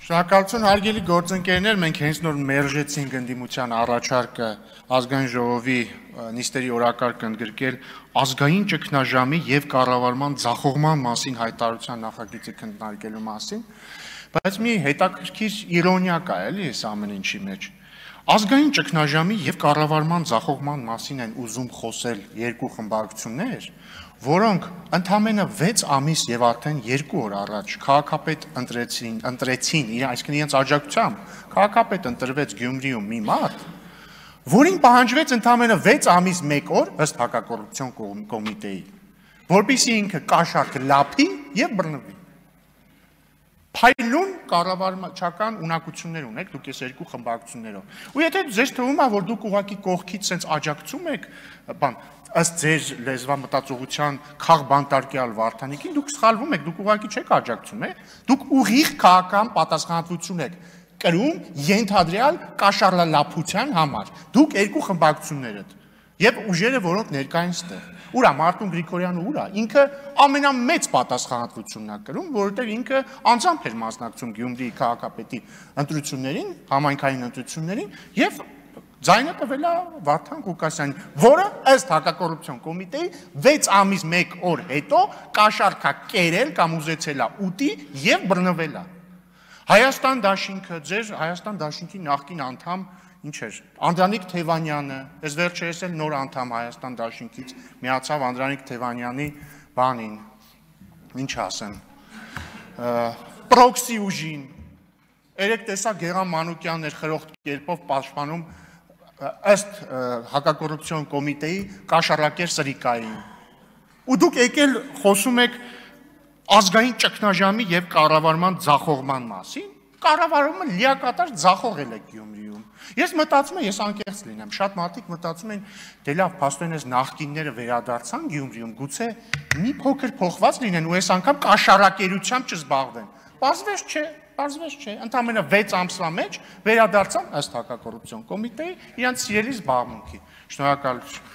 Շնորհակալություն հարգելի գործընկերներ, մենք հենց նոր մերժեցինք ընդդիմության առաջարկը ազգային ժողովի նիստերի օրակարգը ընդգրկել ազգային ճգնաժամի եւ կառավարման ձախողման մասին հայտարարության նախագիծը քննարկելու մասին, բայց մի հետաքրքիր իրոնիա կա էլի այս ամեն ինչի մեջ։ Ազգային ճգնաժամի եւ կառավարման ձախողման մասին են ուզում խոսել երկու խմբակցություններ, որոնք ընդամենը 6 ամիս եւ արդեն 2 օր առաջ քաղաքապետ ընտրեցին, այսինքն իրենց աջակցությամբ քաղաքապետ ընտրվեց Գյումրիում մի մարդ, որին պահանջվեց ընդամենը 6 ամիս 1 օր ըստ հակակոռուպցիոն կոմիտեի, որպեսզի ինքը կաշառք լափի եւ բռնվի։ Փայլուն կառավարչական ունակություններ ունեք դուք այս երկու խմբակցություններով։ Ու եթե ձեզ թվում է, որ դուք ուղղակի կողքից sense աջակցում եք, ըստ ձեր լեզվամտածողության քաղ բանտարկյալ Վարդանիկին, դուք սխալվում եք, դուք ուղղակի չեք աջակցում, դուք ուղիղ քաղաքական պատասխանատվություն եք կրում ենթադրյալ կաշառլափության համար։ Դուք երկու խմբակցություններդ եւ ուժերը, որոնք ներկային ստեղ։ Ուրա Մարտուն Գրիգորյանը ուրա, ինքը ամենամեծ պատասխանատվությունն է կրում, որովհետեւ ինքը անձամբ էր մասնակցում Գյումրիի քաղաքապետի ընտրություններին, համայնքային ընտրություններին եւ ձայնը տվել է Վարդան Ղուկասյանին, որը ըստ հակակոռուպցիոն կոմիտեի 6 ամիս 1 օր հետո կաշառք է կերել կամ ուզեցել է ուտի եւ բռնվել է։ Հայաստան դաշինքը, ձեր Հայաստան դաշինքի նախկին անդամ ինչ էր, Անդրանիկ Թևանյանը, այս վերջերս էլ նոր անդամ Հայաստան դաշինքից միացավ Անդրանիկ Թևանյանի բանին, ինչ ասեմ, պրոքսի ուժին, երեք տեսա Գեղամ Մանուկյանն էր խրոխտ կերպով պաշտպանում ըստ հակակոռուպցիոն կոմիտեի կաշառակեր Սրիկային։ Ու դուք եկել խոսում եք ազգային ճգնաժամի եւ կառավարման ձախողման մասին, կառավարումը լիակատար ձախողել է Գյումրիում։ Ես մտածում եմ, ես անկեղծ լինեմ, շատ մարդիկ մտածում են, դե լավ, փաստորեն այս նախկինները վերադարձան Գյումրիում, գուցե մի փոքր փոխված լինեն ու այս անգամ կաշառակերությամբ չզբաղվեն։ Պարզվեց չէ, ընդամենը 6 ամսվա մեջ վերադարձան ըստ հակակոռուպցիոն կոմիտեի իրենց սիրելի զբաղմունքի։ Շնորհակալություն։